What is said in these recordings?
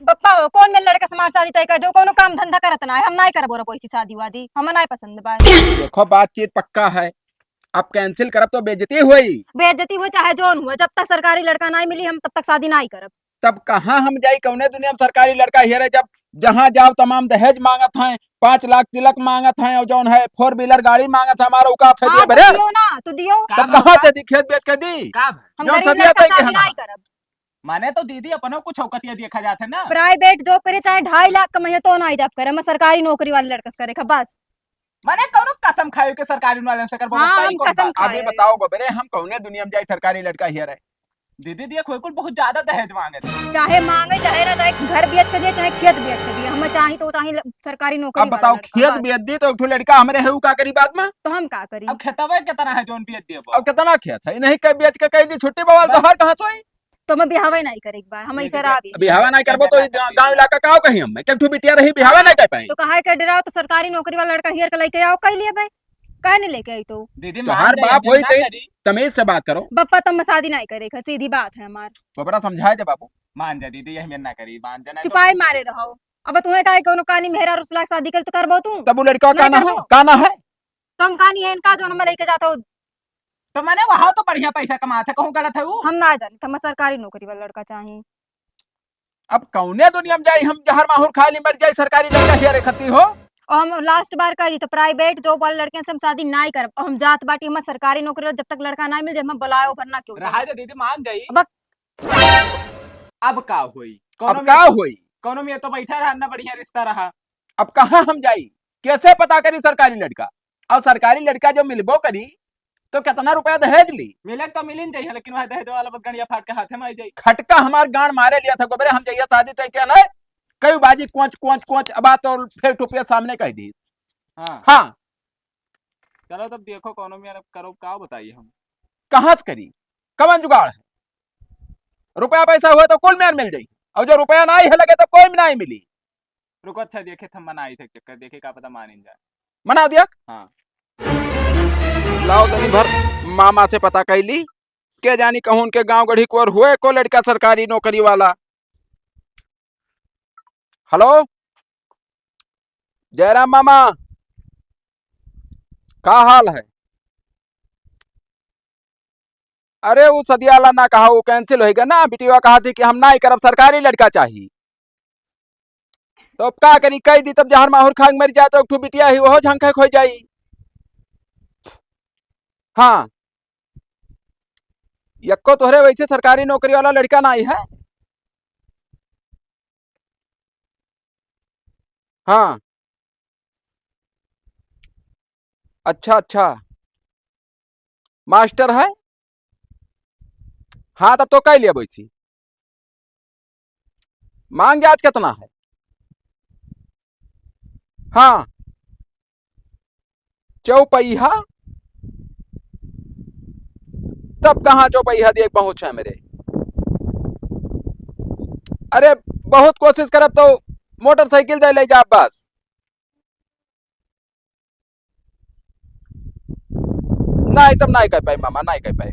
बप्पा हो कौन मेरे लड़का समाज शादी तय कर दो कोनो काम धंधा करत ना है हम नहीं करबो कोई सी शादी वादी हम नहीं पसंद बा। देखो बातचीत पक्का है। अब कैंसिल करब तो बेइज्जती हुई। बेइज्जती हो चाहे जोन हुआ जब तक सरकारी लड़का नहीं मिली हम तब तक शादी नहीं करब। तब कहाँ हम जाई कौने दुनिया में सरकारी लड़का हियर जब जहाँ जाओ तमाम दहेज मांगत हैं 5 लाख तिलक मांगत हैं और जौन है 4 व्हीलर गाड़ी मांगत है हमारा औकात है दिए हाँ तो भरे। दियो ना तो दियो। तब कहाँ से दी खेत बेच के दी हम जौन गरीब सदिया लड़का तय के शादी हम नहीं करब। माने तो दीदी अपनों कुछ औकतिया देखा जाता है ना। प्राइवेट जॉब करे चाहे 2.5 लाख कमाइए तो नहीं जब करे मैं सरकारी नौकरी वाले लड़का से करे खा बस। माने कौनो कसम खाए के सरकारी वाले से कर हाँ बताई हम कौन कसम बात? अभी खाए। बताओ गोबरे हम कौने दुनिया में जाए सरकारी लड़का हियर है। दीदी दिया कोई बहुत ज्यादा दहेज मांगे थे। चाहे मांगे चाहे ना चाहे घर बेच के दिए चाहे खेत बेच के दिए हम चाहे तो चाहे सरकारी नौकरी अब वाला बताओ लड़का खेत बस। बेच दी तो एक ठो लड़का हमारे है का करी बाद में। तो हम का करी। अब खेतवे कितना है जोन बेच दिए अब कितना खेत है नहीं कह बेच के कह दी छुट्टी बवाल तो हर कहाँ सोई। तो मैं बिहावे नहीं करे एक बार हम ये ऐसे देखिए, रावी। अभी हवा नहीं करबो तो गांव इलाका का कहीं हम क्या ठू बिटिया रही बिहावा नहीं कर पाई। तो कहा के डराओ तो सरकारी नौकरी वाला लड़का हियर के लेके आओ कह लिए भाई कह नहीं लेके आई तो। दीदी तो मान हर जाए, बाप अब होई ना तई करी। तमीज से बात करो। बप्पा तुम शादी नहीं करे खा सीधी बात है हमार। तो बड़ा समझाए दे बाबू। मान जा दीदी यही मेरे ना करी मान जाना चुपाई मारे रहो। अब तुम्हें कहा कोनो कहानी मेहरा रुसला के शादी कर तो करबो तू। तब वो लड़का नहीं काना है करबो। काना है। तुम कहानी है इनका जो मैं लेके जाता हूँ तो मैंने वहां तो बढ़िया पैसा कमाया था कहूँ गलत है वो। हम ना जाने तो मैं सरकारी नौकरी वाला लड़का चाहिए। अब कौने दुनिया में जाई हम जहर माहौर खाली मर जाए सरकारी लड़का हियर खती हो। और हम लास्ट बार कही तो प्राइवेट जॉब वाले लड़के से हम शादी नहीं करब और हम जात बाटी हम सरकारी नौकरी जब तक लड़का नहीं मिल जाए हम बुलाओ भरना क्यों रहा जा दीदी मान जाई। अब अब का हुई अब का हुई। कोनो में तो बैठा रहा ना बढ़िया रिश्ता रहा। अब कहाँ हम जाई कैसे पता करी सरकारी लड़का। और सरकारी लड़का जो मिलबो करी तो कितना रुपया दहेज ली। मिले तो मिलिन चाहिए लेकिन वह दहेज वाला बस गणिया फाट के हाथे में आ जाई। खटका हमार गांड मारे लिया था गोबरे हम जाइए शादी तय क्या ना कई बाजी कोच कोच कोच अब तो फिर टुपिया सामने कह दी। हाँ हाँ चलो तब देखो कोनो में करो का बताइए हम। कहाँ से करी कवन जुगाड़ है। रुपया पैसा हुआ तो कुल में मिल जाई और जो रुपया नहीं है लगे तो कोई में नहीं मिली। रुको अच्छा देखे थे मनाई थे चक्कर देखे का पता मान जाए। मना दिया। हाँ लाओ तनी भर मामा से पता कैली के जानी कहूं उनके गांव गढ़ी को हुए को लड़का सरकारी नौकरी वाला। हेलो जयराम मामा का हाल है। अरे वो सदियाला ना कहा वो कैंसिल होगा ना बिटिया कहा थी कि हम ना ही करब सरकारी लड़का चाहिए। तो अब का करी कह दी तब जहर माहौर खांग मर जाए तो एक ठू बिटिया ही वो झंखे खो जाई। हाँ यक्को तोहरे वैसे सरकारी नौकरी वाला लड़का नहीं है। हाँ अच्छा अच्छा मास्टर है। हाँ तब तो कह लिया वैसी मांग आज कितना है। हाँ चौपहिया तब कहाँ चौपहिया देख पहुंच है मेरे। अरे बहुत कोशिश करब तो मोटरसाइकिल दे ले जा बस। नहीं तब नहीं कह पाए मामा नहीं कह पाए।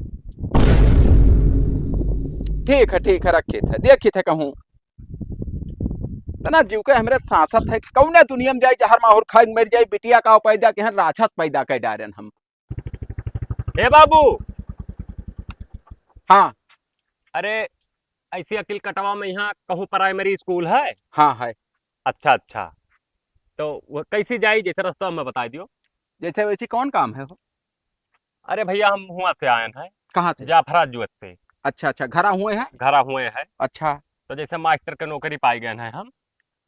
ठीक है रखे थे देखी थे कहूँ तना जीव के हमरे सांसत है कौने दुनिया में जाए जहर माहौर खाई मर जाए बिटिया का पैदा के राक्षस पैदा कर डारन हम। हे बाबू हाँ अरे ऐसी अकिल कटवा में यहाँ कहूँ प्राइमरी स्कूल है। हाँ है। अच्छा अच्छा तो वो कैसी जाई जैसे रास्ता में बता दियो। जैसे वैसे कौन काम है वो। अरे भैया हम हुआ से आए हैं कहाँ से। जाफरा जुअत से। अच्छा अच्छा घरा हुए हैं। घरा हुए हैं अच्छा तो जैसे मास्टर के नौकरी पाई गए हैं हम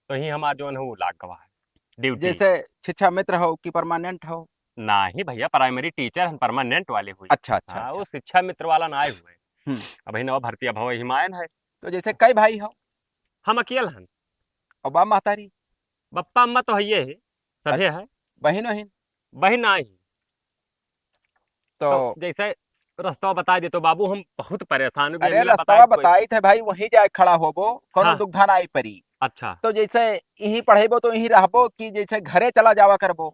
तो ही हमारा जो है वो लाग गवा है ड्यूटी। जैसे शिक्षा मित्र हो कि परमानेंट हो। नहीं भैया प्राइमरी टीचर हम परमानेंट वाले हुई। अच्छा अच्छा हाँ अच्छा। वो शिक्षा मित्र वाला ना आए हुए। हम्म। अभी नवा भर्ती अभाव हिमायन है। तो जैसे कई भाई हो। हम अकेले हैं। और बाप महतारी बप्पा अम्मा तो है ये है सभे है बहन वहीन बहन आई। तो तो जैसे रास्ता बता दे तो बाबू हम बहुत परेशान हो गए। अरे मिला रास्ता कोई- बताई थे भाई वहीं जाए खड़ा होबो कोनो हाँ। दुग्धा आई परी। अच्छा तो जैसे यहीं पढ़ेबो तो यहीं रहबो कि जैसे घरे चला जावा करबो।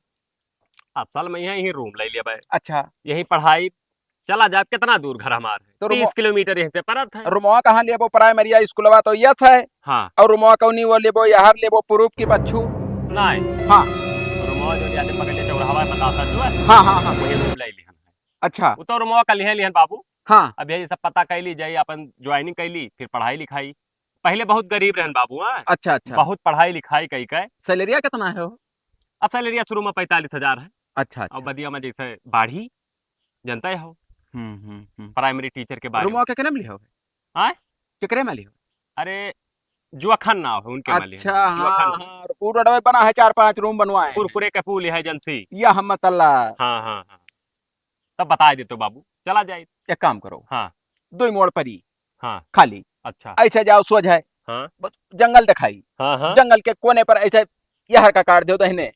असल में यही रूम ले लिया भाई अच्छा यही पढ़ाई चला जाए, कितना दूर घर हमारे तो 30 किलोमीटर यहीं से परत है। रुमवा कहाँ लेबो प्राइमरी स्कूलवा तो यस है हाँ और रुमवा कौनी वो लेबो यार लेबो पुरूप की बच्चू। नहीं हाँ रुमवा जो जाते पकड़े चौराहा बताता जो है हाँ हाँ हाँ वही रूम ले लिहन। अच्छा वो तो रुमवा का लिहन लिहन बाबू। हाँ अब यही सब पता कैली जाई, अपन ज्वाइनिंग कैली, फिर पढ़ाई लिखाई। पहले बहुत गरीब रहन बाबू। हाँ अच्छा अच्छा बहुत पढ़ाई लिखाई कई के। सैलरिया कितना है वो? अब सैलरिया शुरू में 45,000 है। अच्छा और अच्छा बदिया में जैसे बाढ़ी जनता है हो प्राइमरी टीचर के बारे में। रुमवा के केने में लिहो आय केकरे में लिहो? अरे जुअखन नाव है उनके वाले। अच्छा हाँ हाँ पूरा डबे बना है 4-5 रूम बनवाए कुरकुरे का पुल है एजेंसी। या हम अल्लाह। हाँ हाँ हाँ तब बता देते बाबू, चला जाए। एक काम करो हाँ 2 मोड़ पर ही हाँ खाली अच्छा ऐसे जाओ सोच है हाँ बस जंगल दिखाई हाँ हाँ जंगल के कोने पर ऐसे यह का काट दो दहने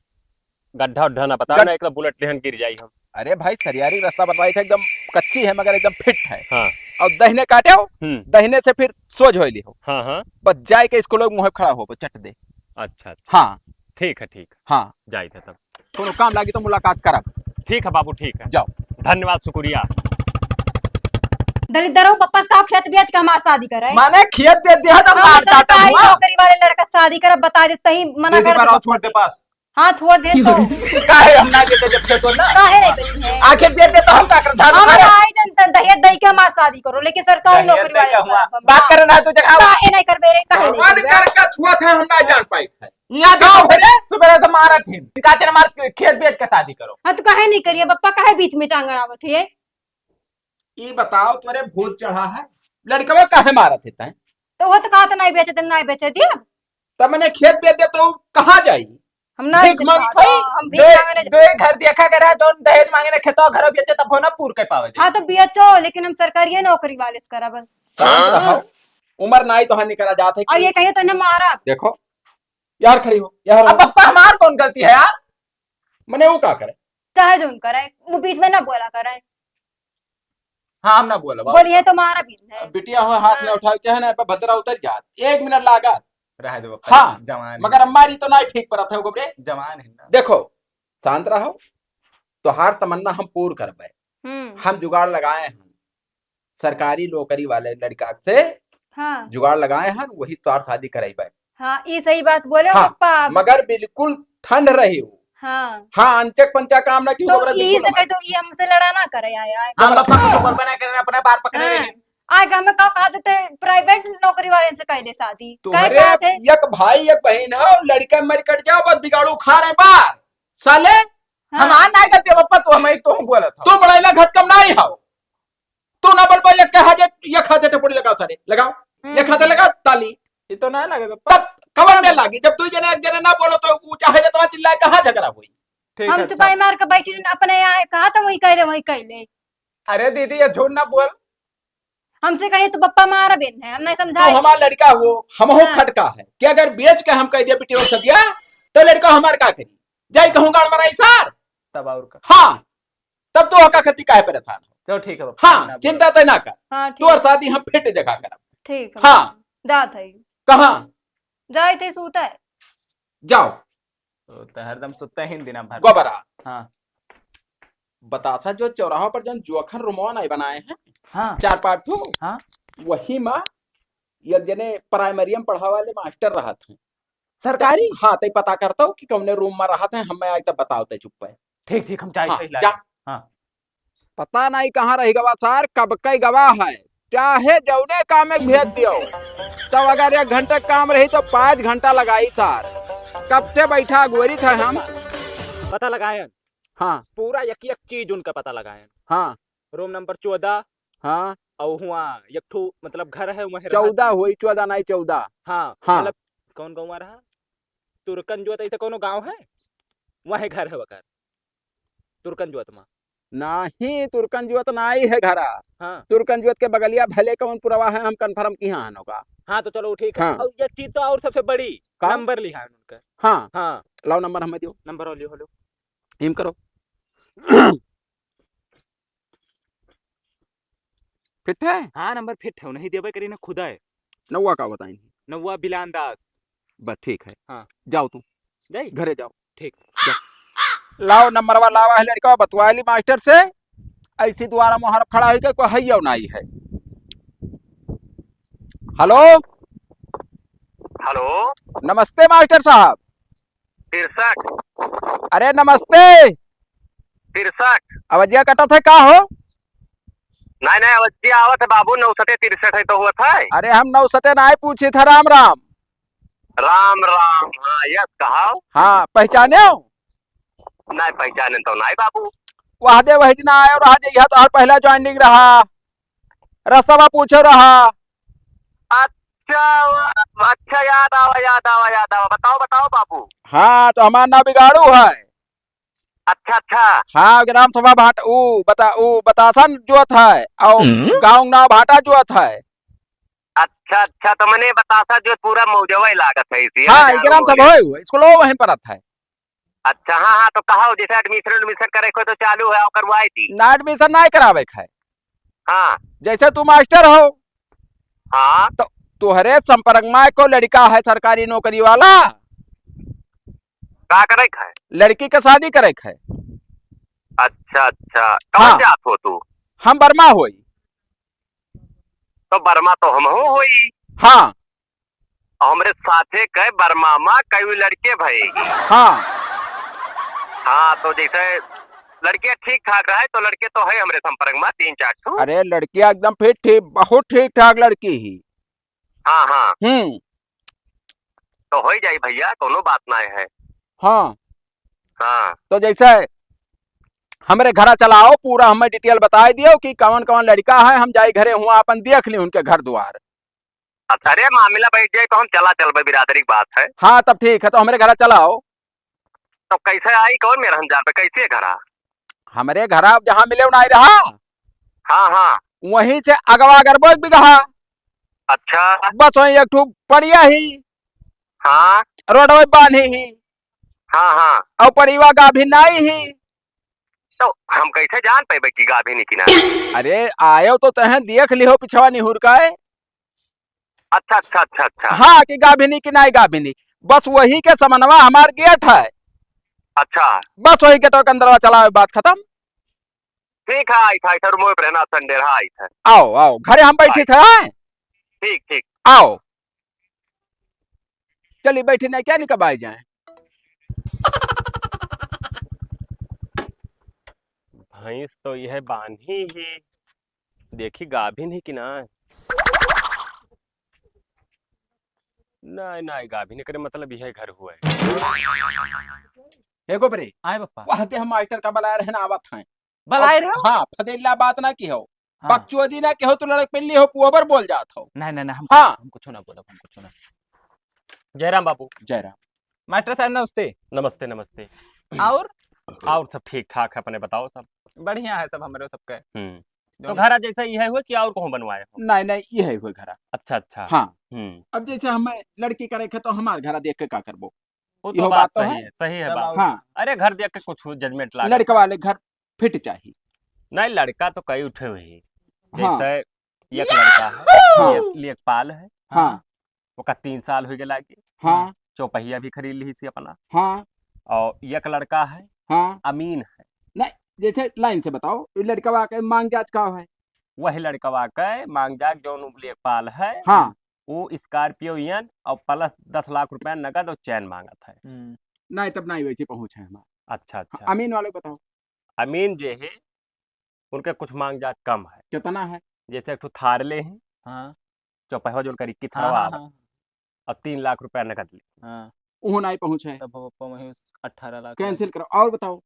गड्ढा उड्ढा ना बता ना, एक तो बुलेट लेहन गिर जाई हम। अरे भाई सरियारी रास्ता बताई था एकदम कच्ची है मगर एकदम फिट है हाँ और दहने काटे हो दहने से फिर सोच हो ली हो हाँ हाँ बस जाए के इसको लोग मुँह खड़ा हो चट दे। अच्छा हाँ ठीक है हाँ जाए थे तब। दोनों काम लागी तो मुलाकात करा। ठीक है बाबू ठीक है, जाओ धन्यवाद शुक्रिया। दलित पप्पा का खेत बेच के हमार शादी करे। माने खेत बेच दिया तो मार काटा हुआ नौकरी वाले लड़का शादी कर बता देते ही मना कर छोड़ दे पास। हाँ छोड़ दे तो काहे हम ना देते जब खेत हो ना काहे नहीं बेची है आखिर बेच दे तो हम का कर धान हम उठाए आई जनता दहेज दई के हमार शादी करो लेकिन सरकारी नौकरी वाले बात करे ना तू जगह काहे नहीं करबे रे काहे मन नहीं कर का छुआ था हम ना जान पाई है यहां गांव भरे सुबह से मारा थे काते मार खेत बेच के शादी करो। हां तो काहे नहीं करिए बप्पा काहे बीच में टांगण आवत है। ये बताओ तुम्हारे भूत चढ़ा है लड़कवा काहे मारा थे तै तो वो तो कहा तो नहीं बेचे तो नहीं बेचे दिया तब मैंने खेत बेच दिया तो कहां जाई हम ना भीख मांगी खाई हम भीख मांगने दो घर देखा करा तो दहेज मांगने खेतवा घर बेचे तब होना पूर के पावे। हां तो बेचो लेकिन हम सरकारी नौकरी वाले से करा बस शांत रहो उम्र नाई तो हानि करा जात है और ये कहिए तो ने मारा देखो यार खड़ी हो यार अब पप्पा हमार कौन गलती है यार मैंने वो का करे चाहे जो करे वो बीच में ना बोला करे। हाँ हम ना बोला बोलिए तो मारा भी है बिटिया हो हाथ में उठा चाहे ना भद्रा उतर जा 1 मिनट लागा रह दो हाँ जवान मगर हमारी तो ना ठीक पर था गोबरे जवान है ना। देखो शांत रहो तो हार तमन्ना हम पूर्ण करबे हम जुगाड़ लगाए हैं सरकारी नौकरी वाले लड़का से हाँ जुगाड़ लगाए हैं वही तोर शादी कराइबे। हाँ ये सही बात बोले हाँ, पप्पा मगर बिल्कुल ठंड रही हो। हाँ हाँ अंचक पंचा काम ना क्यों तो ये से कह तो ये हमसे लड़ा ना करे आया हम पापा को ऊपर बना करना अपना बार पकड़े रहे आगे हमें कहा देते प्राइवेट नौकरी वाले से कहले शादी तुम्हारे एक भाई एक बहन है लड़का मर कट जाओ बस बिगाड़ू खा रहे बार साले हम आ ना करते पापा तो हमें तो हम बोला था तू बड़ा इला घट कम नहीं हो तू ना बोल पाए ये खाते टपड़ी लगाओ सारे लगाओ ये खाते लगा ताली ये तो ना लगे पापा तब कवर में लागी जब तू जने एक जने ना बोलो तो वो चाहे जितना चिल्लाए कहां झगड़ा हुई हम चुपाई मार के बैठी अपने यहाँ कहा था वही कह ले। अरे दीदी ये झूठ ना बोल हमसे कहे तो पप्पा मारा बेन है हम नहीं समझा तो हमारा लड़का हो हम हो खटका है कि अगर बेच के हम कह दिया बेटी और सदिया तो लड़का हमार का करी जाई कहूंगा हमारा इशार तब और का हाँ तब तो का खती काहे परेशान हो। चलो ठीक है हाँ चिंता तो ना कर हाँ तू और शादी हम फिट जगह करब ठीक हाँ जात है कहां जाए थे सूता है जाओ तो हरदम सुतते ही दिन भर गोबरा हाँ बता था जो चौराहा पर जो जुअखन रुमवा नहीं बनाए हैं हाँ 4-5 ठो हाँ वही माँ ये जने प्राइमरी में पढ़ा वाले मास्टर रहा थे सरकारी हाँ ते पता करता हूँ कि कौने रूम में रहा थे हमें आज तक बताओ चुप पे ठीक ठीक हम चाय हाँ, ला जा हाँ पता नहीं कहाँ रही गवा सर कब कई गवाह है चाहे जौने काम में भेज दियो तब अगर 1 घंटे काम रही तो 5 घंटा लगाई सर कब से बैठा गोरी था हम पता लगाए हाँ पूरा एक एक चीज उनका पता लगाए हाँ रूम नंबर 14 हाँ और हुआ एक ठो मतलब घर है वहीं 14 हुई 14 नहीं 14 हाँ हाँ मतलब कौन गाँव में रहा तुर्कन जोत ऐसे कौन गाँव है वहीं घर है वकर तुर्कन जोत में नहीं तुर्कन जुवत नहीं है घरा हाँ तुर्कन जुवत के बगलिया भले कौन पुरवा है हम कंफर्म की हाँ होगा हाँ तो चलो ठीक है हाँ। और ये चीज तो और सबसे बड़ी नंबर लिखा है उनका हाँ हाँ लाओ नंबर हमें दियो नंबर लियो हेलो हिम करो फिट है हाँ नंबर फिट है नहीं देवे करी ना खुदा है नौवा का बताएंगे नौवा बिलान दास बस ठीक है हाँ जाओ तुम जाई घरे जाओ ठीक लाओ नंबर लावा है लड़का बतवाली मास्टर से ऐसी द्वारा मोहर खड़ा है कोई है नहीं है। हेलो हेलो नमस्ते मास्टर साहब। 63 अरे नमस्ते। 63 अवजिया कटा थे का हो? नहीं नहीं अवश्य आवत है बाबू 963 है तो हुआ था। अरे हम नौसते ना पूछे थे राम राम। राम राम हाँ यस कहा हाँ पहचाने हो? नहीं पहचाने तो नहीं बाबू। वह दे वही दिन आए और आज यह तो पहला ज्वाइनिंग रहा, रास्ता पूछो रहा। अच्छा अच्छा याद आवा बताओ बताओ बाबू। हाँ तो हमारा नाम बिगाड़ू है। अच्छा अच्छा हाँ ग्राम सभा भाट ऊ बतासन जो था और गाँव नाव भाटा जो था। अच्छा अच्छा तो मैंने बतासा जो पूरा मौजवा लागत है इसी हाँ ग्राम सभा स्कूल वहीं पर था। अच्छा हाँ हाँ तो कहा जैसे एडमिशन करे को तो चालू है और करवाई थी ना एडमिशन ना करावे है। हाँ जैसे तू मास्टर हो हाँ तो तुहरे संपर्क में को लड़का है सरकारी नौकरी वाला, का करे है। लड़की का शादी करे है। अच्छा अच्छा हाँ। कहाँ जात हो तू? हम बर्मा होई। तो बर्मा तो हम होई। हाँ हमरे साथे कई बर्मा में कई लड़के भएगी। हाँ हाँ तो जैसे लड़के ठीक ठाक रहे तो लड़के तो है हमरे संपर्क में 3-4 ठो। अरे लड़कियां एकदम फिट ठीक बहुत ठीक ठाक लड़की ही। हाँ हाँ तो हो ही जाई भैया कोनो बात ना है। हाँ हाँ तो जैसे हमारे घर चलाओ पूरा हमें डिटेल बता दियो कि कौन कौन लड़का है, हम जाए घरे हुआ अपन देख ली उनके घर द्वार। अच्छा अरे मामला बैठ जाए तो हम चल बिरादरी की बात है। हाँ तब ठीक है तो हमारे घर चलाओ। तो कैसे आई कौन मेरा हजार पे कैसे घर आ? हमारे घर जहाँ मिले नहीं रहा हाँ हाँ वहीं से अगवा गरबो एक बिगहा। अच्छा बस वही एक ठू पड़िया ही हाँ रोड बांधी ही हाँ हाँ और परिवा गाभी नाई ही। तो हम कैसे जान पाए कि गाभी नहीं किना? अरे आयो तो तह देख लिहो पिछवा निहुर का है। अच्छा अच्छा अच्छा अच्छा हाँ कि गाभिनी कि नहीं गाभिनी, बस वही के समन्वय हमार गेट है। अच्छा बस वही के तो अंदर चलाओ बात खत्म। ठीक है आई था सर मोए रहना संडे रहा आई था। आओ आओ घरे हम बैठे थे। ठीक ठीक आओ चलिए बैठे नहीं क्या निकल आई जाए। भैंस तो यह बांधी ही देखी गाभिन ही कि ना? नहीं नहीं गाभिन करे मतलब यह घर हुआ है। एगो बरे आए बप्पा वह हम मास्टर का बलाए रहना आवत हैं। बलाए रहे हो? हाँ फदेला बात ना की हो, हाँ। बकचोदी ना की हो, तू लड़क पिल्ली हो पुअबर बोल जात हो। नहीं नहीं नहीं हाँ हम कुछ ना बोला हम कुछ ना। जयराम बाबू। जयराम। मास्टर साहब नमस्ते। नमस्ते नमस्ते। और सब ठीक ठाक है, अपने बताओ सब। बढ़िया है सब हमारे सबके। तो घर जैसा ही है हुआ कि और कहूँ बनवाए हो? नहीं नहीं ये है वो घर। अच्छा अच्छा हाँ अब जैसे हमें लड़की करे तो हमारे घर देख के का करबो। वो इहो तो बात बात तो सही है। है, सही है तब बात। हाँ अरे घर देख के कुछ जजमेंट ला लड़का वाले घर फिट चाहिए। नहीं लड़का तो कई उठे हुए ही। हाँ जैसे एक लड़का है हाँ लेखपाल है। हाँ ओका 3 साल हो गया कि हाँ चौपहिया भी खरीद ली सी अपना। हाँ और एक लड़का है हाँ अमीन है। नहीं जैसे लाइन से बताओ लड़का के मांग जांच का है। वही लड़कवा के मांग जाग जो लेखपाल है। हाँ वो स्कॉर्पियो यन और प्लस 10 लाख रुपया नगद और चैन मांगा था। नहीं तब नहीं वैसे पहुंचे हमारा। अच्छा अच्छा। अमीन वाले बताओ अमीन जो है उनके कुछ मांग जात कम है। कितना है? जैसे एक थारले हैं हाँ चौपहिया जो उनका 21 हाँ थरवा हाँ आवा, हाँ और 3 लाख रुपया नगद ली। हाँ वो नहीं पहुंचे तब पप्पा वही 18 लाख कैंसिल करो। और बताओ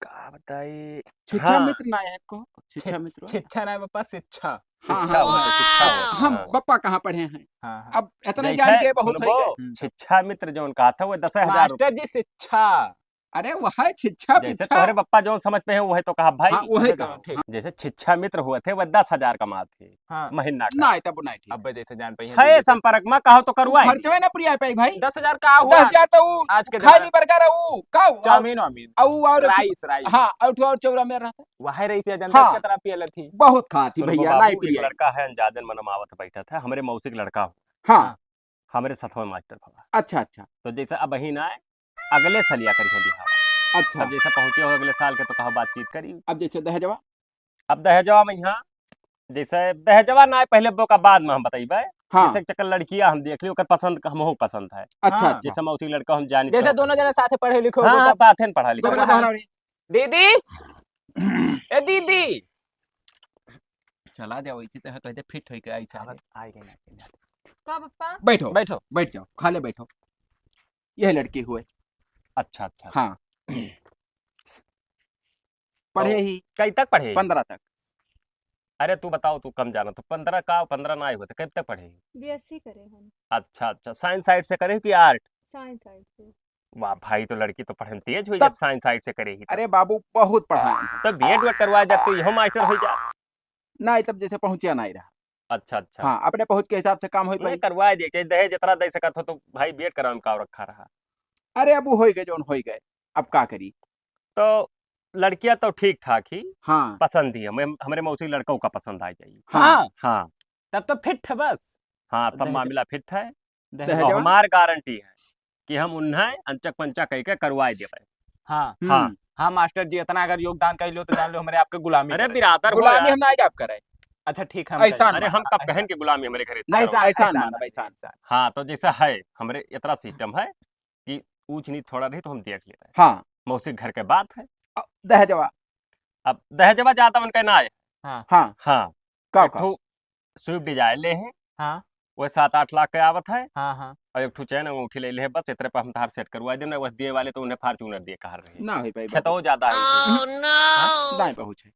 का बताई। शिक्षा हाँ। मित्र ना है को शिक्षा मित्र। शिक्षा ना पापा शिक्षा। हाँ, शिक्षा हाँ, हुआ तो शिक्षा हुआ। हम हाँ। बप्पा कहाँ पढ़े हैं। हाँ हाँ अब इतने जैसे जान के बहुत है सुनबो, गए। शिक्षा मित्र जो उनका था वो 10,000 रुपया। मास्टर जी शिक्षा। अरे वह है शिक्षा जैसे पिच्छा। तोहरे पप्पा जो समझ पे है वही तो कहा भाई। हाँ वही तो का ठीक। जैसे शिक्षा मित्र हुए थे वह 10,000 कमाते थे हाँ महीना का। नहीं तब नहीं ठीक अब जैसे जान पाई है संपर्क में कहो तो करवाए। खर्चवे ना प्रिया पे भाई। 10,000 का हुआ 10,000 तो वो आज के खाली बर्गर वो का चाउमीन वामीन और राइस राइस हाँ और चौरा में रहता वही रही थी जनता हाँ। की तरह पियल थी। बहुत खाती सुनबो भैया बाबू, नहीं एक प्रिया। लड़का है अंजादन मनमावत बैठा था हमारे मौसी का लड़का हो। हाँ हमारे साथ में मास्टर था। अच्छा अच्छा तो जैसे अब ही ना अगले साल या करिए बिहार अच्छा अब जैसे पहुंचे हो अगले साल के तो कहा बातचीत करी। अब जैसे दहेजवा अब दहेजवा में यहाँ जैसे दहेजवा ना पहले बोका बाद में हम बताइबे। हाँ जैसे चक्कर लड़कियां हम देख ली ओकर पसंद हमहू पसंद है। अच्छा हाँ। अच्छा जैसे मौसी लड़का हम जानी जैसे दोनों जना साथे पढ़े लिखे हाँ हो हाँ तब साथे में पढ़ा लिखा गोबरा हाँ। बहरा रे। दीदी ए दीदी चला जाओ इसी तरह कहते फिट होके आई चले। आई गई ना। का पप्पा बैठो बैठो बैठ जाओ खाले बैठो। यह लड़की हुए। अच्छा अच्छा हाँ पढ़े ही कई तक पढ़े 15 तक। अरे तू बताओ तू कम जाना तो 15 का 15 ना ही होते कब तक पढ़े। बीएससी करे हम अच्छा अच्छा साइंस साइड से करे कि आर्ट। साइंस साइड से। वाह भाई तो लड़की तो पढ़ने तेज हुई तब- जब साइंस साइड से करेगी अरे बाबू बहुत पढ़ाए तब बीएड वेड करवा जब तो यहो मास्टर हो जा। नहीं तब जैसे पहुंचिया नहीं रहा। अच्छा अच्छा हाँ अपने पहुंच के हिसाब से काम हो नहीं पाई। करवा दे चाहे दहेज जितना दे सकत हो तो भाई बीएड करावे में का रखा रहा। अरे अब हो गए जो हो गए अब का करी। तो लड़कियां तो ठीक ठाक ही हाँ पसंद ही है हमारे मौसी लड़कों का पसंद आ जाएगी। हाँ हाँ तब तो फिट है बस। हाँ सब दहेज- मामला फिट है दहेज- और हमार गारंटी है कि हम उन्हें अंचक पंचक कह के करवाए देवे। हाँ हाँ हाँ मास्टर जी इतना अगर योगदान कर लो तो जान लो हमारे आपके गुलामी अरे करे। बिरादर हो गुलामी यार। हम ना आप करे। अच्छा ठीक है ऐसा हम अरे हम कब कहन की गुलामी हमारे घरे नहीं इतना हो। ऐसा मानो, ऐसा। हाँ तो जैसा है हमारे इतना सिस्टम है कि ऊंच नीच थोड़ा रही तो हम देख लेते हैं। हाँ मौसी घर के बात है। दहेजवा अब दहेजवा जाता उनका ना है। हाँ हाँ का एक ठो स्विफ्ट डिजायर ले हैं हाँ वो 7-8 लाख के आवत है हाँ हाँ और एक ठो चैन अंगूठी ले ले है बस इतने पर हम तार सेट करवा देना बस दिए वाले तो उन्हें फार्चूनर दिए कहा रहे ना हो पाई खेतो ज्यादा है उनके। नहीं पहुंचे।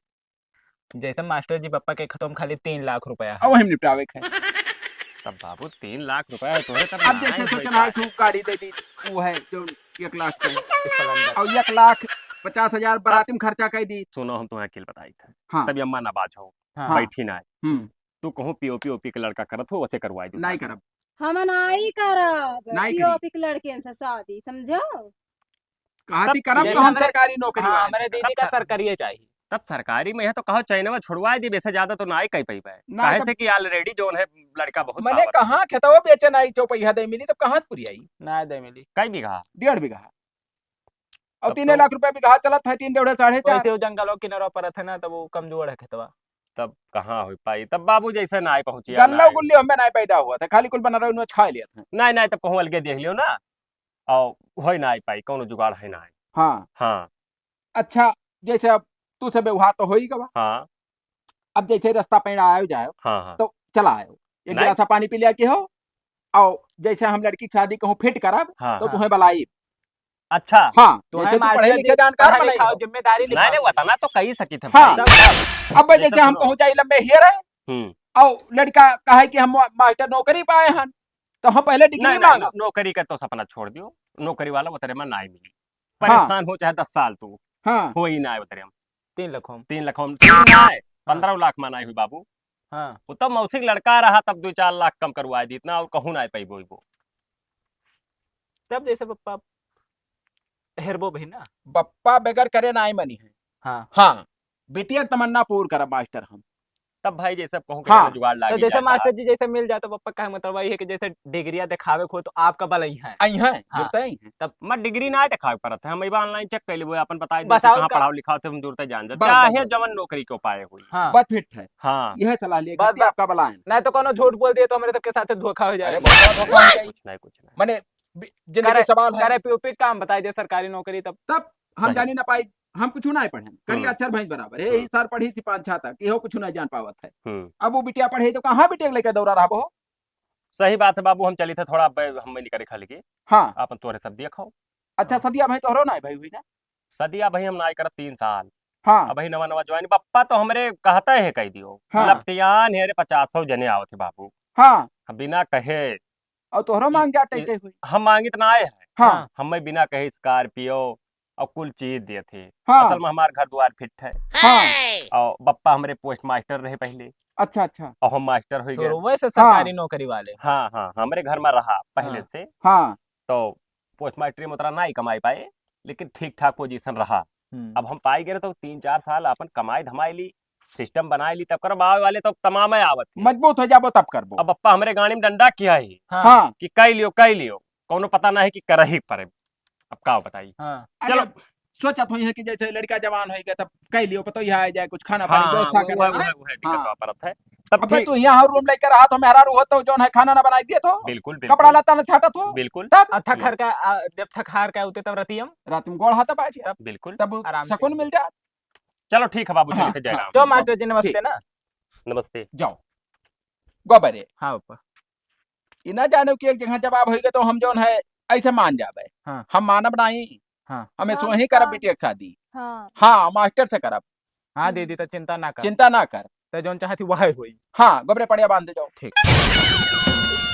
जैसे मास्टर जी पापा के खत्म खाली 3 लाख रुपया है। अब हम निपटावे है। तब बाबू 3 लाख रुपए है तोरे तब अब जैसे सोचना है ठूक गाड़ी दे दी वो है जो 1 लाख के और 1,50,000 बाराती में खर्चा कर दी। सुनो हम तुम्हें अकेले बताई थे हाँ तब अम्मा ना बाज हो हाँ। बैठी ना है हम्म तू कहूँ पीओपी के लड़का करत हो वैसे करवाई दो नहीं करब हम नहीं करब नहीं करी। पीओपी के लड़के से शादी समझो। कहा थी तब करब ये तो हम हमारे- सरकारी नौकरी हाँ वाले हमारे से करब। दीदी का सरकारी चाहिए। तब सरकारी में है तो कहो चैनवा छुड़वा दी वैसे ज्यादा तो ना ही कही पाई पाए ना काहे तब- से कि ऑलरेडी जोन है लड़का बहुत मैंने पावर है। कहा खेतवा बेचन आई चौपैया दे मिली तब कहाँ पूरी आई। ना दे मिली कई बीघा 1.5 बीघा और तब 3 तो- लाख रुपया बीघा चला था 3 1.5 4.5। वैसे वो जंगलों किनारों पर था ना तब वो कमजोर है खेतवा। तब कहाँ हो पाई तब बाबू जैसे ना ही पहुंची गल्ला गुल्ली हमें नहीं पैदा हुआ था खाली कुल बना रहे उन्होंने खा लिया था। नहीं नहीं तब कहूँ अलगे देख लियो ना और हो ना आई पाई कौन जुगाड़ है ना है। हाँ हाँ अच्छा जैसे अब तू से व्यवहार तो हो ही गवा। हाँ अब जैसे रास्ता पैना आयो जाओ हाँ हाँ तो चला आयो एक नहीं। गिलासा पानी पी लिया के हो और जैसे हम लड़की की शादी कहूँ फिट करब हाँ तो तुम्हें बलाई। अच्छा हाँ तो जैसे है तू पढ़े मास्टर लिखे जी, जानकार पढ़ा बनाई लिखा हो, हो। जिम्मेदारी नहीं लिखा नहीं वतना तो कही सकी थे हाँ। भाई। अब भाई जैसे हम सुनो। कहूँ चाहिए लंबे हियर है और लड़का कहे कि हम मास्टर नौकरी पाए हैं तो हम पहले डिग्री नहीं मांगा। नहीं नौकरी का तो सपना छोड़ दियो नौकरी वाला वो तेरे में ना ही मिली परेशान हो चाहे 10 साल तू हाँ हो ही ना है वो तेरे में 3 लाख में। 3 लाख में 3 ना है 15 लाख में ना हुई बाबू हाँ वो तो मौसिक लड़का रहा तब 2-4 लाख कम करवा दी इतना और कहूँ ना पाई वो तब जैसे पापा हेरबो भी ना। बप्पा बगैर करे ना ही मनी है। हाँ हाँ बिटिया तमन्ना पूर्ण करब मास्टर हम। तब भाई जैसे कहूँ हाँ। जुगाड़ तो लागी जैसे जाता। मास्टर जी जैसे मिल जाए तो पापा का मतलब वही है कि जैसे डिग्रिया दिखावे को तो आपका बल ही है। आई हैं हाँ। जुड़ते ही हैं। तब मैं डिग्री ना दिखा पड़त है हम ऑनलाइन चेक कर लेबो अपन बताई दे बताओ कहां का- पढ़ाओ लिखाओ थे हम जुड़ते जान जा बस, चाहे बस। जवन नौकरी को पाए हुई हाँ बस फिट है हाँ यह सलाह लिए बस, बस। आपका भला है। नहीं तो कोनो झूठ बोल दिए तो हमारे सबके साथ धोखा हो अरे जाए। बहुत धोखा हो जाई। कुछ नहीं माने जिंदगी सवाल है करे पीओपी काम बताई दे सरकारी नौकरी तब तब हम सही। जानी ना पाई हम कुछ ना पढ़े करी हम्म। अक्षर भैंस बराबर है यही सर पढ़ी थी 5-6 तक इहो कुछ ना जान पावत है। हम्म अब वो बिटिया पढ़े तो कहाँ बिटिया लेके दौड़ा रहा हो। सही बात है बाबू हम चली थे थोड़ा हम नहीं करे खाली के हाँ अपन तोरे सब देखो अच्छा सदिया भाई तोहरो ना भाई हुई ना। सदिया भाई हम ना कर 3 साल हाँ अब भाई नवा नवा ज्वाइन बप्पा तो हमरे कहता है कह दियो हाँ। लपटियान हेरे 50 जने आवत थे बाबू हाँ हम बिना कहे और तोहरो मांग जा टैटे हुई। हम मांगित ना आए हैं हाँ हमें बिना कहे स्कॉर्पियो और कुल चीज दिए थे हाँ असल में हमारा घर द्वार फिट है हाँ और बप्पा हमारे पोस्ट मास्टर रहे पहले अच्छा अच्छा और हम मास्टर हो गए शुरू से सरकारी नौकरी वाले। हाँ हाँ हमारे घर में रहा पहले हाँ। से हाँ तो पोस्ट मास्टरी में उतना ना ही कमाई पाए लेकिन ठीक ठाक पोजीशन रहा अब हम पाई गए तो 3-4 साल अपन कमाई धमाई ली सिस्टम बनाई ली तब कर बावे वाले तो तमाम आवत थे। मजबूत हो जाबो तब करबो। अब बप्पा हमारे गाड़ी में डंडा किया ही हाँ कि कई लियो कौनो पता ना है कि कर ही पड़े अब का बताइए हाँ अरे चलो सोचा तो है कि जैसे लड़का जवान हो गया तब कह लियो पतो यहाँ आ जाए कुछ खाना हाँ पानी व्यवस्था कर वो है टिकट हाँ। परत है तब अबे ठीक। तू यहाँ रूम लेकर रहा तो मेहरा रू तो जो है खाना ना बनाई दिए तो बिल्कुल कपड़ा लता न छाटा तो बिल्कुल तब थक हार का जब थक हार का होते तब रतियम रात में गोड़ हाथ बैठ तब बिल्कुल तब आराम से। सुकून मिल जाए। चलो ठीक है बाबू हाँ, चल जय हाँ। राम। तो मास्टर जी नमस्ते ठीक। ना। नमस्ते। जाओ गोबरे हाँ पप्पा। इना जाने की एक जगह जवाब होगा तो हम जो है ऐसे मान जाबे हाँ। हम मानब नहीं हाँ। हमें हाँ, सो ही हाँ। करब बिटिया के शादी हाँ हाँ मास्टर से करब हाँ दीदी तो चिंता ना कर, चिंता ना कर तो जोन चाहती वह हुई। हाँ गोबरे पड़िया बांध दे जाओ ठीक।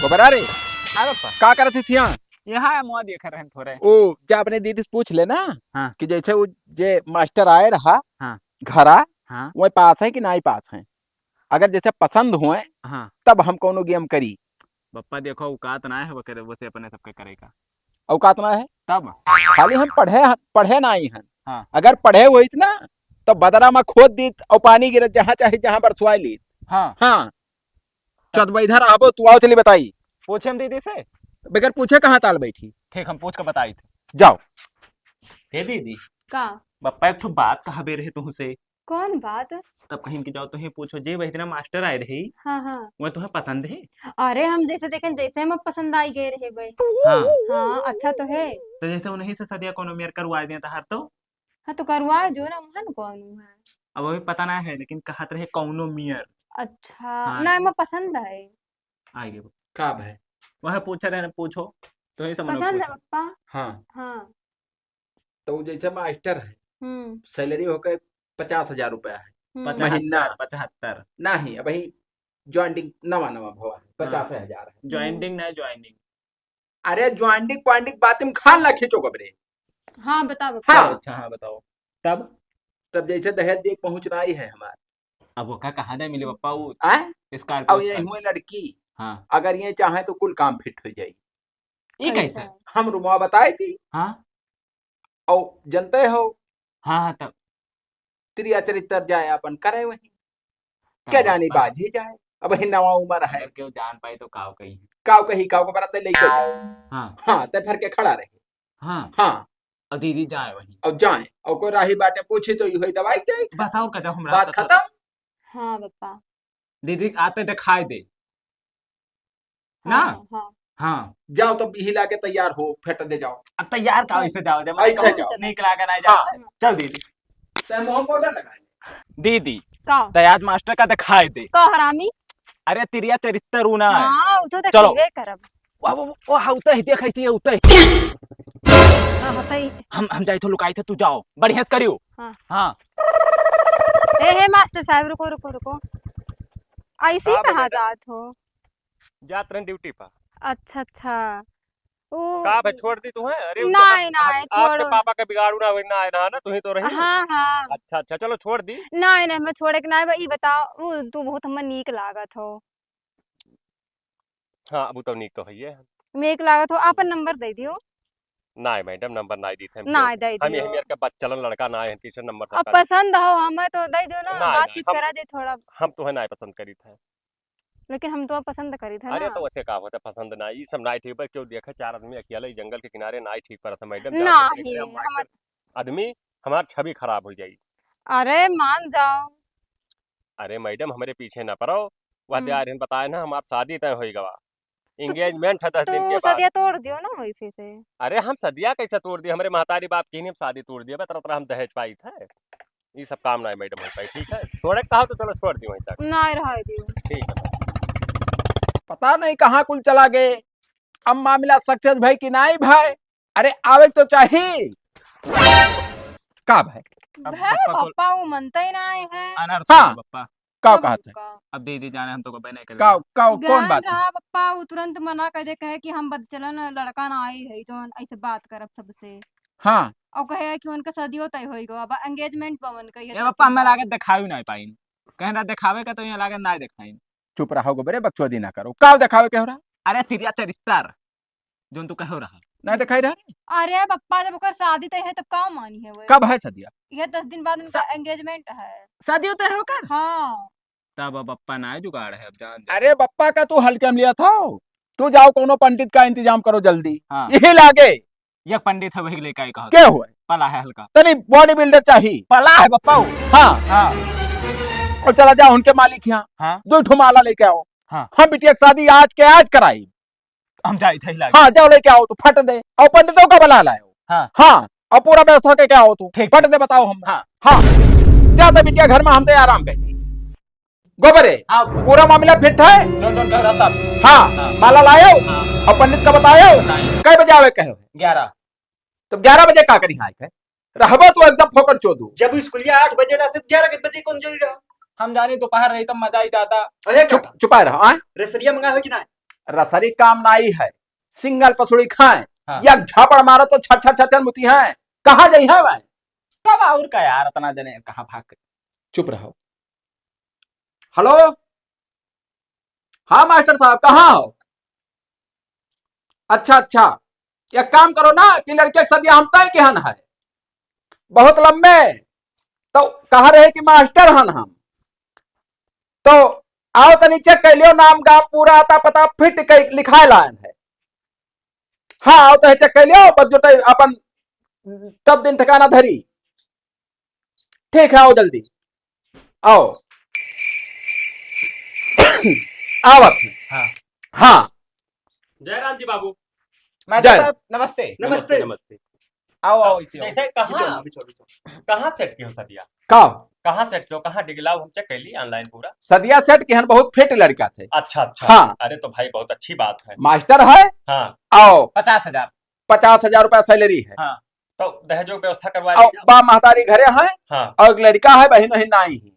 गोबरा रे हाँ पप्पा। का करत थी यहाँ यहाँ मुँह देख रहे हैं थोड़े। ओ जा अपने दीदी से पूछ लेना हाँ। कि जैसे वो जे मास्टर आए रहा हाँ। घरा हाँ। वही पास है कि नहीं पास है अगर जैसे पसंद हुए हाँ तब हम कोनो गेम करी पप्पा देखो औकात ना है वो करे वो से अपने सबके करेगा औकात ना है तब। खाली हम पढ़े नहीं हैं हाँ। अगर पढ़े हुई ना तो बदरा में खोद दी और पानी गिरत जहाँ चाहे जहाँ पर सुआई ली हाँ हाँ चल इधर आबो तू आओ चली बताई पूछे हम दीदी से। बगैर पूछे कहाँ ताल बैठी ठीक हम पूछ कर बताई थे। जाओ हे दीदी का पप्पा एक तो बात कहा बे रहे तुमसे कौन बात। तब कहीं के जाओ तुम्हें पूछो जे वही दिन मास्टर आए रही हाँ हाँ वह तुम्हें पसंद है। अरे हम जैसे देखें जैसे हम पसंद आई गए रहे भाई। हाँ हाँ अच्छा तो है। तो जैसे उन्हीं से सदिया कोनो मेयर करवा दिया था तो हाँ तो करवा जो ना वहाँ कौन है। अब अभी पता ना है लेकिन कहत रहे कौनो मियर अच्छा हाँ। ना मैं पसंद है। आगे कब है वह पूछ रहे हैं पूछो तो ही समझ पसंद है पप्पा। हाँ हाँ तो जैसे मास्टर है सैलरी होकर 50,000 रुपया है महीना 75 नहीं अब वही ज्वाइंटिंग नवा नवा भवा है 50,000 है ज्वाइंटिंग ना ज्वाइनिंग। अरे ज्वाइंटिंग पॉइंटिंग बात में खान ला खींचो गबरे हाँ बता बता। हाँ अच्छा हाँ बताओ तब। तब जैसे दहेज देख पहुंचना ही है हमारे अब वो का कहाँ दे मिले पप्पा वो आए अब स्कॉर्पियो ये हुए लड़की हाँ अगर ये चाहे तो कुल काम फिट हो जाए ये कैसे। हम रुमा बताई थी हाँ और जनते हो हाँ हाँ तब त्रिया चरित्र जाए अपन करे वही क्या जानी बाजी जाए अब वही नवा उम्र है अगर क्यों जान पाई तो काव कही। काव कही काव को बराते लेके जाए हाँ हाँ ते फिर के खड़ा रहे हाँ हाँ और दीदी जाए वही और जाए और कोई राही बाटे पूछी तो ये दवाई जाए बस आओ कदम हमरा बात खत्म। हाँ पप्पा। दीदी आते दिखाई दे ना। हाँ हाँ हाँ जाओ तो हिला के तैयार हो फेट दे जाओ अब तैयार का ऐसे जाओ जब ऐसे जाओ। निकला कर नहीं जाओ। हाँ। चल दीदी ते मुंह पाउडर लगाए दीदी का तैयार मास्टर का दिखाई दे। का हरामी। अरे तिरिया चरित्र रूना है। हाँ वो तो चलो। देखबे करब। वो उतर ही देखै छी उतर हाँ बताई। हम जाई तो लुकाई थे तू जाओ बढ़िया से करियो। हाँ। हाँ ए मास्टर साहब रुको रुको रुको ऐसे हाँ, कहाँ मैडम। जात हो। जात रहे ड्यूटी पर अच्छा अच्छा ओ का भाई छोड़ दी तू है अरे नहीं नहीं आपके छोड़ो। पापा का बिगाड़ू ना ना आए ना तू ही तो रही। हाँ हाँ अच्छा अच्छा चलो छोड़ दी। नहीं नहीं मैं छोड़े के नहीं भाई बताओ वो तू बहुत हमर नीक लागत हो। हाँ अब तो नीक तो है ये नीक लागत हो अपन नंबर दे दियो। ना मैडम नंबर ना दी थे नहीं दे हम दियो। यही के बच्चलन लड़का ना है तीसरे नंबर अब से पसंद हो हमें तो दे दियो ना नहीं, बातचीत हम- करा दे थोड़ा। हम तो है ना पसंद करी थे। लेकिन हम तो पसंद करी था अरे ना। तो वैसे का होता पसंद ना ये सब नाई ठीक पर क्यों देखे चार आदमी अकेले ही जंगल के किनारे नाई ठीक पर था मैडम नहीं हम आदमी हमार छवि खराब हो जाएगी। अरे मान जाओ। अरे मैडम हमारे पीछे ना पड़ो वह हम्म। दिया बताए ना हमार शादी तय हो गवा एंगेजमेंट है 10 दिन के तो बाद। सदिया तोड़ दियो ना वैसे से। अरे हम सदिया कैसे तोड़ दिए हमारे महतारी बाप की नहीं हम शादी तोड़ दिया तरह तरह हम दहेज पाई थे ये सब काम ना है मैडम हो पाई ठीक है छोड़े कहा तो चलो छोड़ दी वहीं तक नहीं रहा दियो। ठीक है। पता नहीं कहाँ कुल चला गए अब मामला सक्सेस भाई कि नहीं भाई अरे आवे तो चाहिए का भाई अब भाई पप्पा को पापा वो मनता ही नहीं है। अनर्थ हाँ। हो पप्पा का सब कहा था का। अब दीदी जाने हम तो को नहीं का करेंगे। का कौन ज्ञान बात है रहा पप्पा वो तुरंत मना कर दे कहे कि हम चलन लड़का ना आई है तो ऐसे बात करब सबसे हाँ और कहे कि उनका शादी तय होई अब एंगेजमेंट पवन कही ये पप्पा हमें लागे दिखाई नहीं पाइन कहना दिखावे का तो यहाँ लागे ना दिखाई। चुप रहो गोबरे बकचोदी ना करो का दिखावे कह रहा अरे तिरिया चरित्र जोन तू कहो रहा नहीं दिखाई रहा अरे पप्पा जब ओकर शादी तय है तब का मानी है वो। कब है सदिया ये 10 दिन बाद उनका एंगेजमेंट है। शादी होता है होकर हाँ तब अब पप्पा ना जुगाड़ है अब जान अरे बप्पा का तू हल्के में लिया था तू जाओ कोनो पंडित का इंतजाम करो जल्दी हाँ यही लागे ये पंडित है वही लेकर कहा क्या हुआ पला है हल्का, तनी बॉडी बिल्डर चाहिए। पला है बप्पा। हाँ हाँ और चला जाओ उनके मालिक यहाँ, हाँ 2 ठो माला लेके आओ। हाँ। हम बिटिया की शादी आज के आज कराई। हम जाए थे लागे। हाँ जाओ लेके आओ, तो फट दे और पंडितों का बुला लाओ। हाँ हाँ और पूरा व्यवस्था के क्या हो तू, ठीक। फट दे बताओ हम। हाँ हाँ ज्यादा बिटिया घर में हम तो आराम करेंगे। गोबरे हाँ पूरा मामला फिट है। डॉन डॉन साहब। हाँ माला लायो और पंडित का बतायो। कई बजे आवे कहो? 11। तो 11 बजे का करी आए रहबो तो एकदम फोकट चोदू। जब स्कूलिया 8 बजे से 11 बजे कौन जोड़ी रहा? हम जाने दोपहर रही तब मजा ही आता। अरे चुपाए रहो। आए रेसरिया मंगा हो कि ना? रसरी काम नाई है, सिंगल पसुड़ी खाए। हाँ। या झापड़ मारो तो छर छर छर मुती है। कहाँ जाई है भाई? तब और का यार इतना जने कहाँ भाग के। चुप रहो। हेलो हाँ मास्टर साहब कहाँ हो? अच्छा अच्छा एक काम करो ना कि लड़के के सदिया हम तय केहन है बहुत लंबे, तो कहा रहे कि मास्टर हन हम, तो आओ तनी चेक कर लियो, नाम गाम पूरा आता पता फिट कर लिखा लाइन है। हाँ आओ तो चेक कर लियो, बस जो अपन तब दिन ठिकाना धरी। ठीक है आओ जल्दी आओ। आवत है। हाँ हाँ जयराम जी बाबू। मैडम जय। साहब नमस्ते। नमस्ते। नमस्ते। आओ आओ इसे आओ। कैसे कहाँ सेट की हो सदिया? का कहाँ सेट की हो, कहाँ डिगलाव हम चेक कर ली ऑनलाइन पूरा। सदिया सेट के हन बहुत फिट लड़का थे। अच्छा अच्छा। हाँ। अरे तो भाई बहुत अच्छी बात है। मास्टर है। हाँ आओ 50,000। 50,000 रुपया सैलरी है। हाँ तो दहेजों की व्यवस्था करवा और लीजिए। बा महतारी घरे है हाँ और एक लड़का है बहन वही नाई है।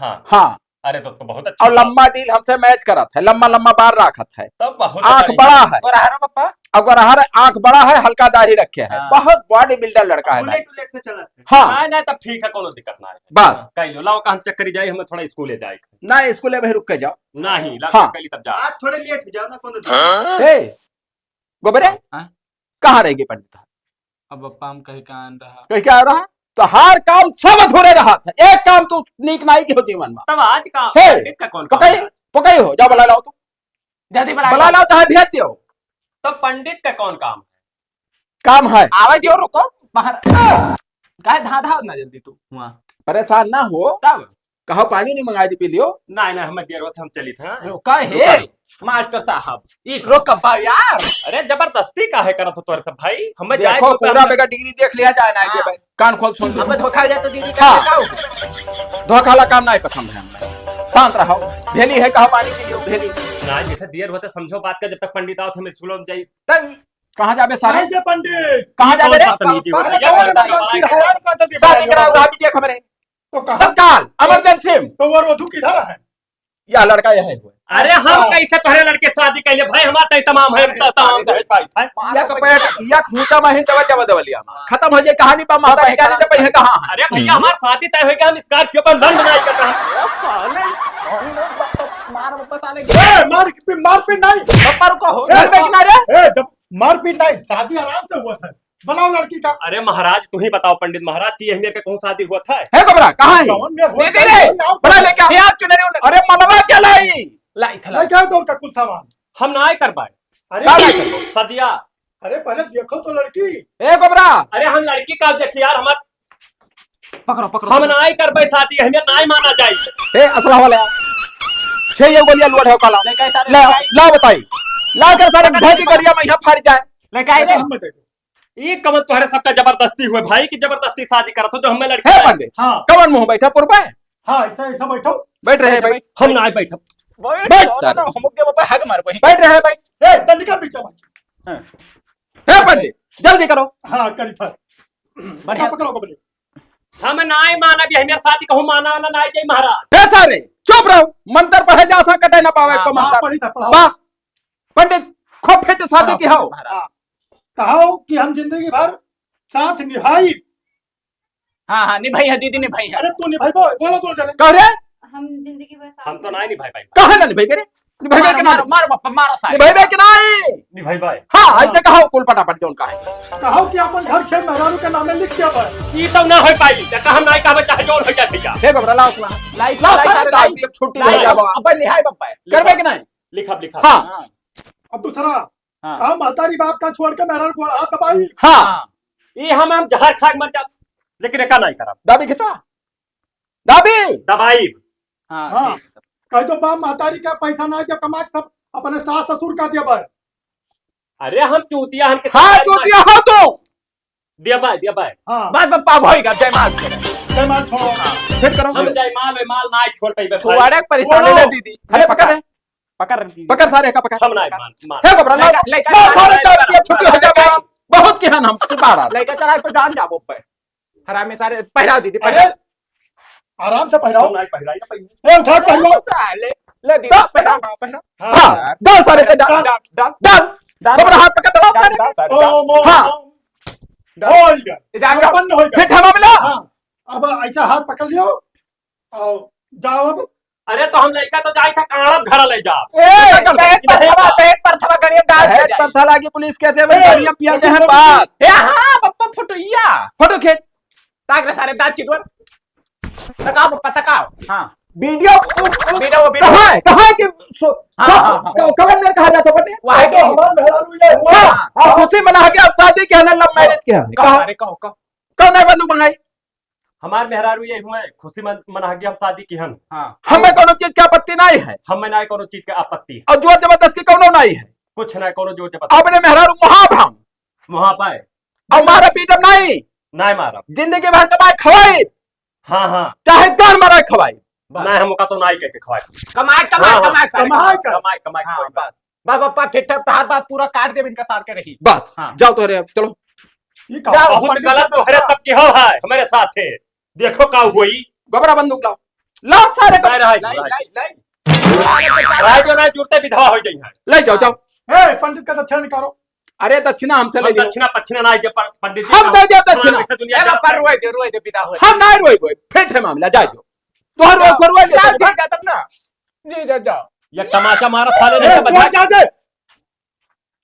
हाँ। हाँ अरे तो बहुत अच्छा। और लंबा डील हमसे मैच करत है, लंबा लंबा बार राखत है, तब बहुत आंख अच्छा बड़ा है। और हारो पप्पा। अगर हर आंख बड़ा है, हल्का दाढ़ी रखे है, हाँ। बहुत बॉडी बिल्डर लड़का है भाई। बुलेट उलेट से चला। हाँ नहीं नहीं तब ठीक है, कोनो दिक्कत ना है। बस कह लो लाओ, कहाँ चेक करी जाए, हमें थोड़ा स्कूल जाए। ना स्कूल में रुक के जाओ। नहीं ला हाँ। चेक करी तब जा। आज थोड़े लेट हो जाओ ना कौन। ए गोबरे हाँ? कहाँ रहेगी पंडित? अब पप्पा हम कहीं कहाँ रहा। कहीं क्या रहा? तो हर काम सब अधूरे रहा था, एक काम तू नीक नाई की होती मन में। तब आज का हे, पंडित का कौन काम पकई है? पकई हो जाओ, बुला लाओ, तू जल्दी बुला लाओ चाहे भेज दियो। तो पंडित का कौन काम है? काम है। आवाज दियो, रुको बाहर। काहे धा धा ना जल्दी तू वहां। परेशान ना हो, तब कहो पानी नहीं मंगा दी पी लियो। नहीं नहीं हमें देर होते हम चली थे। कहे मास्टर साहब एक रोक कब्बा यार। अरे जबरदस्ती काहे करत हो तोर सब भाई? हमें जाए देखो तो पूरा बेगा डिग्री देख लिया जाए ना, ये हाँ। कान खोल सुन हमें लो। धोखा जाए तो दीदी हाँ। का बताओ। धोखा वाला काम नहीं पसंद है हमें। शांत रहो, भेली है, कहो पानी पी लियो भेली। ना जैसे देर होते समझो बात का, जब तक पंडित आओ हम स्कूल में जाई। तब कहाँ जाबे सारे? पंडित कहाँ जाबे रे? शादी कराओ रहा बिटिया खबरे तो कहा तत्काल इमरजेंसी में। तो वर वधु किधर है? यह लड़का यह है। अरे हम कैसे तोहरे लड़के शादी कइले भाई? हमार तय तमाम है, तमाम दहेज पाई था। या कपेट या खूंचा में जब जब दवलिया खत्म हो जाए कहानी पा माता जाने दे पई है कहां है। अरे भैया हमार शादी तय हो गया, हम स्कॉर्पियो पर लंड नहीं कर रहे मार वापस आने मारपीट नहीं। पप्पा रुको हो। घर में किनारे जब मारपीट नहीं, शादी आराम से हुआ है। बनाओ लड़की का। अरे महाराज तू ही बताओ, पंडित महाराज की अहमियत का कौन शादी हुआ था? है गोबरा कहां है? कौन में हुआ? दे रे बड़ा लेके आ। यार चुनरी उन्हें अरे मनवा चलाई लाई थला। मैं क्या दो का कुल सामान। हम ना कर पाए अरे सदिया। अरे पहले देखो तो लड़की। ए गोबरा अरे हम लड़की का देखिए यार, हमार पकड़ो पकड़ो। हम ना कर पाए शादी, अहमियत ना माना जाए। ए असला वाला छे ये गोलियां लोड है काला ले कैसा ले ला बताई ला कर सारे घर की गड़िया में यहां फाड़ जाए। ले काहे रे। हम दे दो। ये कमल तुम्हारे सबका जबरदस्ती हुए भाई की, जबरदस्ती शादी करत हो जो हमें लड़की है चाहिए। बंदे हाँ कवन मुंह बैठा पुरबा हाँ ऐसा ऐसा बैठो। बैठ रहे भाई, हम ना बैठ। बैठ चल। हम के पापा हक मार वही। बैठ रहे भाई। ए दंडिका पीछे मत। है बंदे जल्दी करो। हाँ करी था। बढ़िया पकड़ो को बोले। हम ना माना भी, हमें शादी कहूं माना वाला ना जाए महाराज। है सारे चुप रहो, मंत्र पढ़े जा था कटे ना पावे को हाँ मंत्र। पढ़ी था पढ़ाओ। वाह पंडित खूब फिट शादी की हो। कहो कि हम जिंदगी भर साथ निभाई। हां हां निभाई है दीदी निभाई है। अरे तू निभाई बोलो तो जने। कह रे हम जिंदगी भर साथ हम तो ना निभाई भाई। कहा ना निभाई रे निभाई के ना मारो मारो पप्पा मारो सारे। निभाई के नहीं। निभाई भाई हाँ ऐसे कहो कुल पटापट जोन का है। कहो कि अपन घर खेल मेहरारू के नामे लिख दिया पर। ये तो ना हो पाई, जका हम ना कहबे चाहे जोर हो जाए भैया। हे गोबरा लाओ सुना लाइट लाओ लाइट सारे सारे दाब दिए छुट्टी हो जा बाबा अपन निहाय पप्पा। करबे कि नहीं? लिखा लिखा। हाँ अब दूसरा हाँ। कहो महतारी बाप का छोड़ के मेहरारू को हाथ दबाई। हाँ हां ये हम जहर खा के मर जा, लेकिन एका नहीं करब। दाबी खिंचवा दाबी दवाई हाँ कह दो बाप मातारी का पैसा ना जब कमा के सब अपने सास ससुर का दिया बर अरे हम चूतिया हन के हाँ तो दिया हो तो दिया बाय हाँ बात पप्पा भइगा जय माल जय माल छोड़ो फिर करो हम जाय माल ना छोड़ पाइबे। छुआड़े परेशानी ले दीदी। अरे पकड़ पकड़ पकड़ सारे का पकड़ हम ना मान है घबरा ला सारे चार दिया छुट्टी हो जाए बहुत किहन हम से बाहर लेके चढ़ाई पे जान जाबो पे हरामी सारे पहरा दीदी अरे पहरा आराम से पहनाओ हम नहीं पहराई। ए उठा के पहनाओ ले दीदी पहरा पहरा हां डाल सारे के डाल डाल डाल घबरा हाथ पकड़ डाल सारे ओ मो हाँ। होल गया जान जाओ बंद हो फिर गया ठमा मिला हाँ अब ऐसा हाथ पकड़ लियो और जाओ अब अरे तो हम लड़का तो जाई था कांगड़ा घर ले जा। पेट पर थवा गड़िया डाल है दे पर था लागी पुलिस कहते हैं गाड़ियां पिया दे हैं पास ए हां पप्पा फुटइया फोटो खींच ताक रे सारे दांत चिटवर तकाओ पप्पा तकाओ हां वीडियो वीडियो कहाँ है कि हाँ। कवन में कहा जाता बटे वाह तो हमारा मेहरारू ये हुआ हाँ और खुशी मना के अब शादी के है लव मैरिज के है कहो अरे कहो कौन है बंदूक मंगाई हमार मेहरारू ये हुए खुशी मना के हम शादी की हन। हां हमें कोनो चीज की आपत्ति नहीं है हमें ना कोनो चीज के आपत्ति और जोर जबरदस्ती कोनो नहीं है कुछ ना कोनो जो जबरदस्ती अपने मेहरारू मुहाब हम वहां पाए और मारा पीटम नहीं नहीं मारा। जिंदगी भर कमाए खवाई हाँ चाहे गान मारा खवाई नहीं हमका तो नहीं कह के खवाए कमाए हाँ, कमाए कर कमाई हाँ, कोई बात। बस पप्पा ठीक ठाक तार बात पूरा काट दे इनका सार के रही बस हाँ। जाओ तो रे चलो ये कहा बहुत गलत तो हरे सब के हो है हमारे साथ है। देखो का हुई गोबरा बंदूक लाओ लाओ सारे को राय जो ना जुड़ते विधवा हो जाई है। ले जाओ जाओ ए पंडित का दक्षिणा निकालो अरे दक्षिणा हमसे ले हम जाओ दक्षिणा पक्षिणा ना के पंडित जी हम दे दिया दक्षिणा दुनिया ए पर रोए दे पिता होए हम नहीं रोई फिर थे मामला जा जो तोहर रोई को रोई जा ले ठीक है तब ना जी जा जाओ ये तमाचा मारा साले ए ने कौन बजा जा दे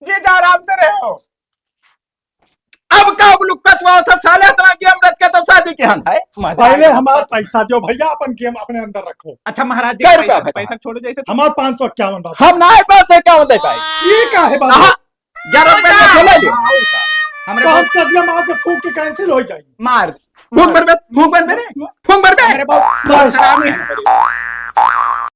जी जा आराम से रहो अब का लुक्कत हुआ था साले इतना गेम रच के तब शादी के हन है पहले हमारा पैसा दो भैया अपन गेम अपने अंदर रखो अच्छा महाराज क्या रुपया जी है? पैसा छोड़ो जैसे हमारे 551 बात हम ना पैसे क्या होते पाए ये का है आहा, बात 11 रुपए का खेले ले हमरे तो हम सदिया मार के फूक के कैंसिल हो जाएगी मार फूंक मर बे फूंक मर बे फूंक मर बे मेरे बहुत नहीं। हरामी है